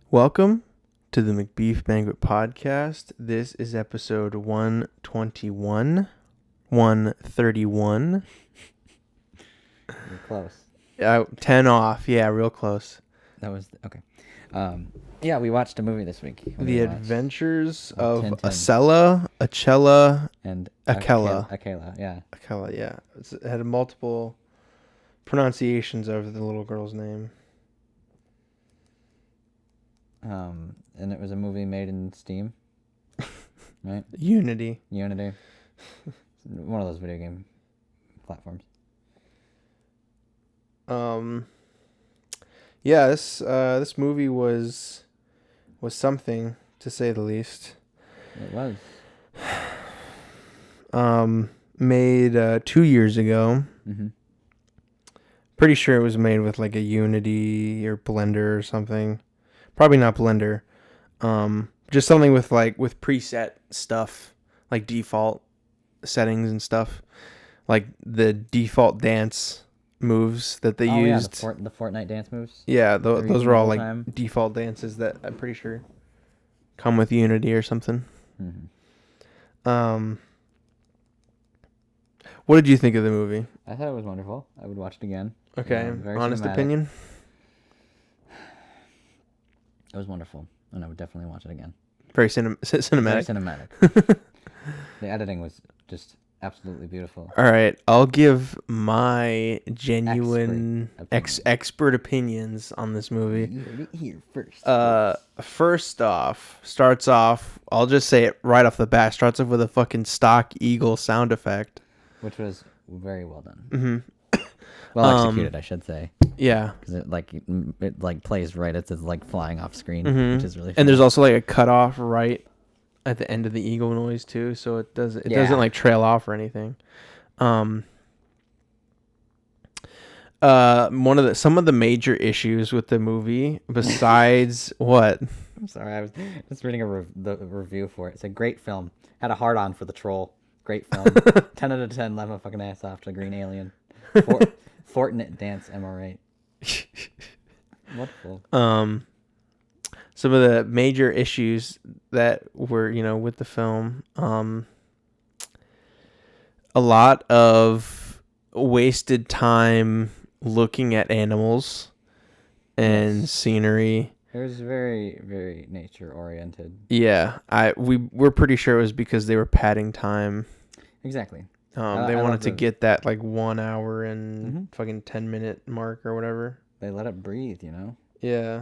Welcome to the Macbeef-Banquet podcast. This is episode 121, 131. You're close. 10 off. Yeah, real close. That was okay. Yeah, we watched a movie this week. The Adventures of Tintin. Acela, And Acela. Acela, yeah. Acela, yeah. It had multiple pronunciations of the little girl's name. And it was a movie made in Steam, right? Unity. One of those video game platforms. Yeah, this movie was something, to say the least. It was. Made 2 years ago. Mm-hmm. Pretty sure it was made with like a Unity or Blender or something. Probably not Blender. Just something with preset stuff, like default settings and stuff, like the default dance moves that they used. Yeah, the Fortnite dance moves. Yeah, those are all like time. default dances that I'm pretty sure come with Unity or something. Mm-hmm. What did you think of the movie? I thought it was wonderful. I would watch it again. Okay, honest cinematic. opinion? It was wonderful, and I would definitely watch it again. Very cinematic. Very cinematic. The editing was just absolutely beautiful. All right, I'll give my genuine expert opinions on this movie. You heard it here first. First off, starts off, I'll just say it right off the bat, starts off with a fucking stock eagle sound effect. Which was very well done. Mm-hmm. Well executed, I should say. Yeah. Because it plays right as it's like flying off screen, mm-hmm. which is really fun. And there's also like a cutoff right at the end of the eagle noise too, so it doesn't like trail off or anything. Some of the major issues with the movie, besides what? I'm sorry, I was just reading the review for it. It's a great film. Had a hard on for the troll. Great film. 10 out of 10. Laugh my fucking ass off to Green Alien. Fortnite dance. Am I right? Wonderful. Some of the major issues that were, with the film, a lot of wasted time looking at animals and scenery. It was very, very nature oriented. Yeah, we're pretty sure it was because they were padding time. Exactly. They wanted to get that like 1 hour and fucking 10-minute mark or whatever. They let it breathe, Yeah.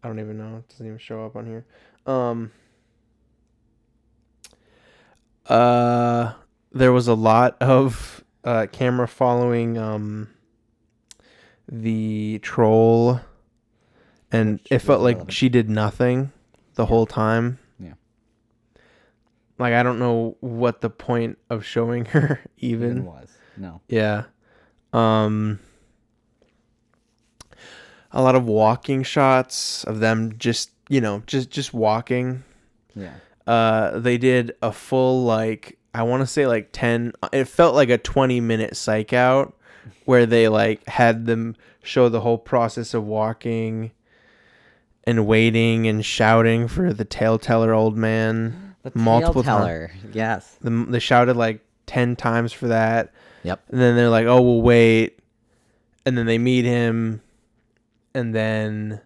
I don't even know. It doesn't even show up on here. There was a lot of camera following the troll, and it felt like she did nothing the whole time. Yeah. Like, I don't know what the point of showing her even was. No. Yeah. A lot of walking shots of them just walking. Yeah. They did a full, I want to say 10, it felt like a 20-minute psych out where they had them show the whole process of walking and waiting and shouting for the tale-teller old man. The multiple tale-teller, times. Yes. They shouted 10 times for that. Yep. And then they're like, oh, we'll wait. And then they meet him. And then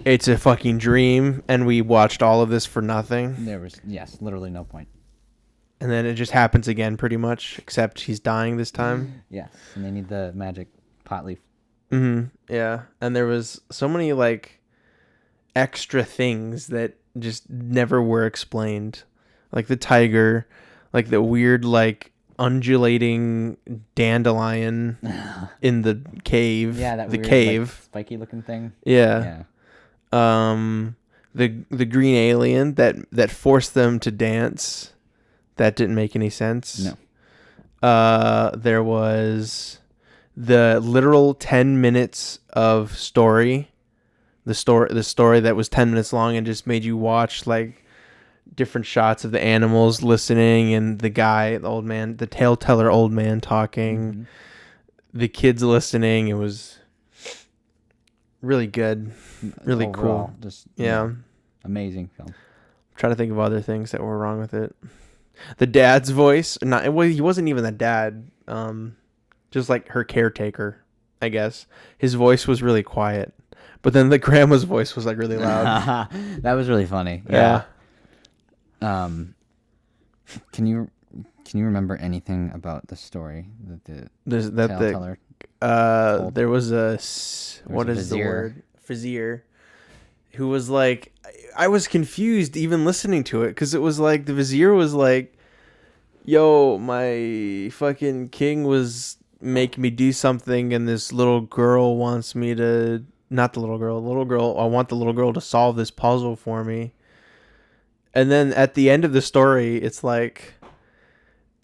it's a fucking dream. And we watched all of this for nothing. There was, literally no point. And then it just happens again pretty much. Except he's dying this time. Yes. And they need the magic pot leaf. Mm-hmm. Yeah. And there was so many extra things that just never were explained. Like the tiger. Like the weird undulating dandelion in the cave. Yeah, that the weird, cave, spiky looking thing. Yeah. The green alien that forced them to dance. That didn't make any sense. No. There was the literal 10 minutes of story. The story that was 10 minutes long and just made you watch different shots of the animals listening and the guy, the old man, the tale-teller old man talking, the kids listening. It was really good, really Overall, cool. just Yeah. amazing film. I'm trying to think of other things that were wrong with it. The dad's voice, not well, he wasn't even the dad. Just like her caretaker, I guess. His voice was really quiet, but then the grandma's voice was like really loud. That was really funny. Yeah. Um, can you remember anything about the story that the There's that tale the teller told? there was There was what a is the vizier. word? Vizier, who was like, I was confused even listening to it because it was like the vizier was like, yo, my fucking king was making me do something, and this little girl wants me to. Not the little girl. The little girl. I want the little girl to solve this puzzle for me. And then at the end of the story, it's like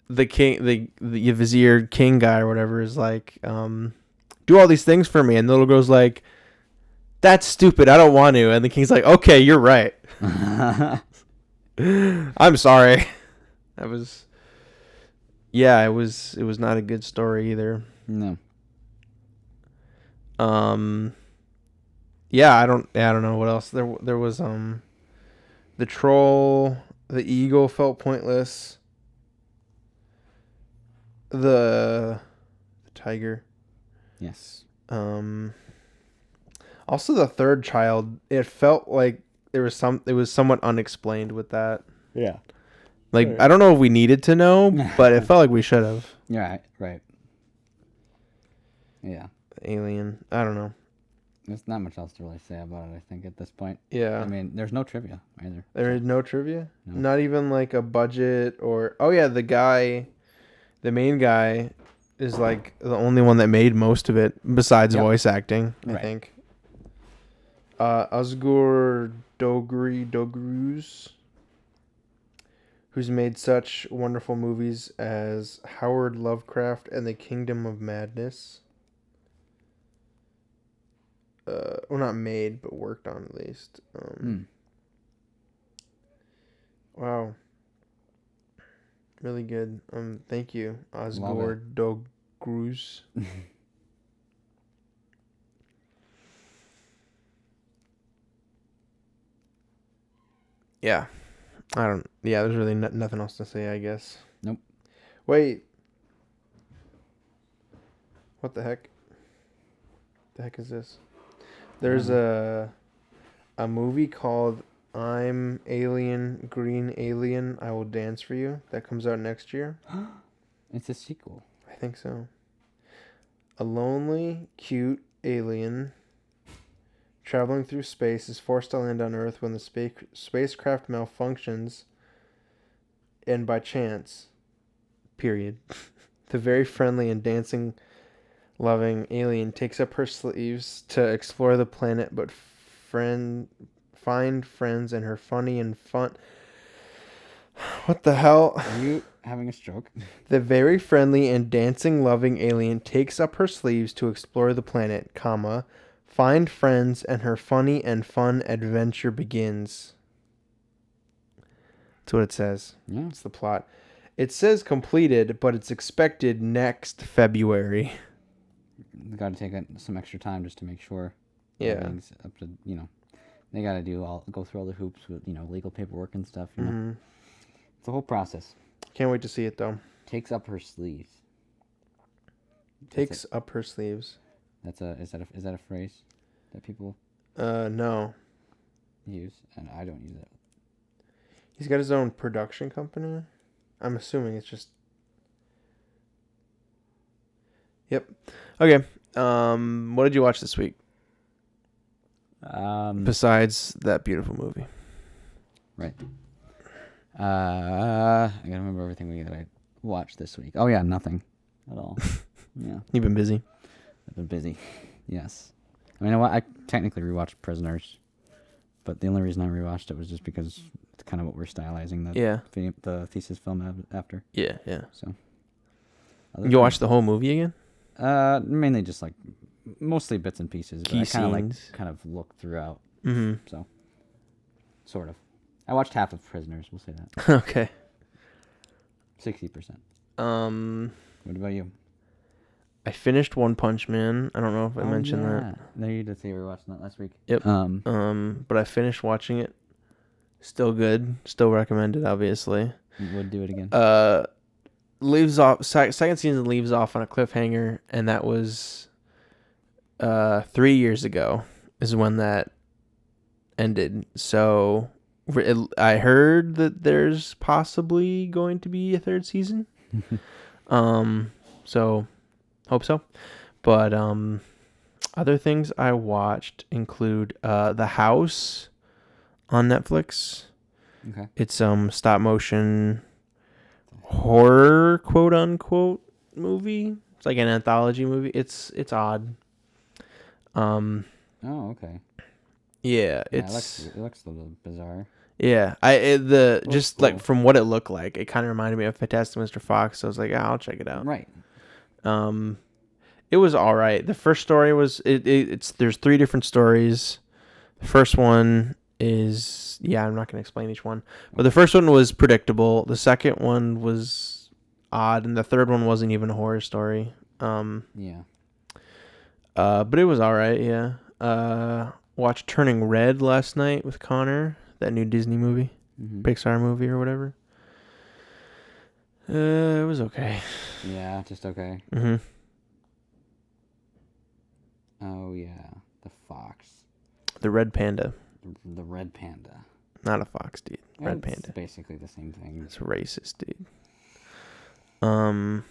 the king, the vizier king guy or whatever is like, do all these things for me, and the little girl's like, that's stupid. I don't want to. And the king's like, okay, you're right. I'm sorry. That was. Yeah, it was not a good story either. No. Yeah, I don't know what else. There was the troll, the eagle felt pointless. The tiger. Yes. Also the third child, it felt like it was somewhat unexplained with that. Yeah. Like I don't know if we needed to know, but it felt like we should have. Yeah. Right. Yeah. Alien. I don't know. There's not much else to really say about it, I think, at this point. Yeah. I mean, there's no trivia either. There is no trivia? No. Not even like a budget or oh yeah, the main guy is like the only one that made most of it besides Yep. voice acting, I Right. think. Asghar Dogruz, who's made such wonderful movies as Howard Lovecraft and the Kingdom of Madness. Well, not made, but worked on at least. Wow. Really good. Thank you, Asghar Dogruz. Yeah. Yeah, there's really nothing else to say, I guess. Nope. Wait. What the heck? The heck is this? There's a movie called I'm Alien, Green Alien, I Will Dance for You that comes out next year. It's a sequel. I think so. A lonely, cute alien traveling through space is forced to land on Earth when the spacecraft malfunctions, and by chance, period, the very friendly and dancing loving alien takes up her sleeves to explore the planet, but find friends and her funny and fun. What the hell? Are you having a stroke? The very friendly and dancing loving alien takes up her sleeves to explore the planet, comma, find friends and her funny and fun adventure begins. That's what it says. Yeah. It's the plot. It says completed, but it's expected next February. We got to take some extra time just to make sure. Yeah. Everything's up to, they got to go through all the hoops with, legal paperwork and stuff. Mm-hmm. It's a whole process. Can't wait to see it though. Takes up her sleeves. Takes up her sleeves. Is that a phrase that people No. use? And I don't use it. He's got his own production company. I'm assuming it's just. Yep. Okay. What did you watch this week? Besides that beautiful movie. Right. I gotta remember everything that I watched this week. Oh yeah, nothing at all. Yeah. You've been busy. I've been busy. Yes. I mean, I technically rewatched Prisoners, but the only reason I rewatched it was just because it's kind of what we're stylizing the thesis film after. Yeah. So. You watched the whole movie again? Mainly just like mostly bits and pieces. Key but I scenes. kind of looked throughout. Mm-hmm. So, sort of. I watched half of Prisoners. We'll say that. Okay. 60%. Um. What about you? I finished One Punch Man. I don't know if I mentioned that. No, you did say you were watching that last week. Yep. But I finished watching it. Still good. Still recommended, obviously. Would do it again. Leaves off. Second season leaves off on a cliffhanger, and that was 3 years ago is when that ended. So I heard that there's possibly going to be a third season. So hope so. But other things I watched include The House on Netflix. Okay. It's stop motion horror quote unquote movie. It's like an anthology movie. It's odd. Oh, okay. Yeah, It looks a little bizarre. Yeah, just cool. Like from what it looked like, it kind of reminded me of Fantastic Mr. Fox. So I was like, I'll check it out. Right. It was all right. The first story was it's there's 3 different stories. The first one is I'm not gonna explain each one, but the first one was predictable. The second one was odd, and the third one wasn't even a horror story. Yeah. But it was all right. Yeah. Watched Turning Red last night with Connor. That new Disney movie, Pixar movie or whatever. It was okay. Yeah, just okay. Oh yeah, the fox. The red panda. The red panda. Not a fox, dude. Red It's panda. Basically the same thing. It's racist, dude. I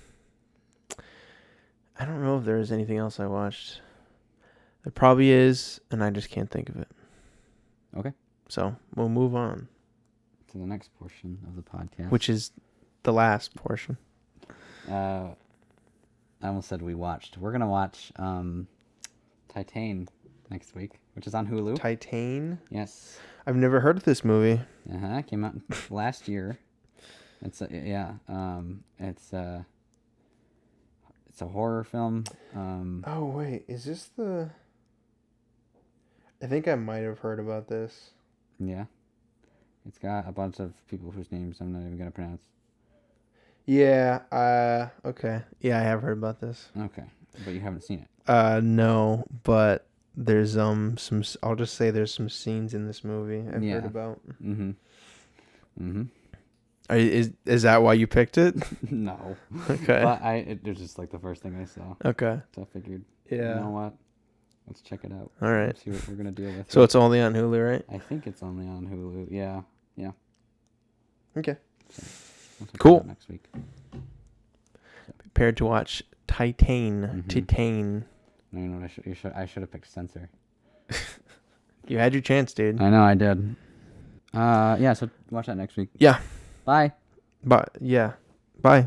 don't know if there's anything else I watched. There probably is, and I just can't think of it. Okay. So we'll move on to the next portion of the podcast, which is the last portion. I almost said we watched. We're gonna watch Titane next week, which is on Hulu. Titane? Yes. I've never heard of this movie. Came out last year. It's it's a horror film. Oh wait, is this the? I think I might have heard about this. Yeah. It's got a bunch of people whose names I'm not even gonna pronounce. Yeah. Okay. Yeah, I have heard about this. Okay, but you haven't seen it. No, but there's some. I'll just say there's some scenes in this movie I've heard about. Is that why you picked it? No. Okay. But it was just like the first thing I saw. Okay. So I figured. Yeah. You know what? Let's check it out. All right. See what we're gonna deal with. So it's only on Hulu, right? I think it's only on Hulu. Yeah. Okay. So we'll cool. Next week. Prepared to watch Titane. Titane. No, you know what? I should have picked Censor. You had your chance, dude. I know I did. So watch that next week. Yeah. Bye. Bye. Yeah. Bye.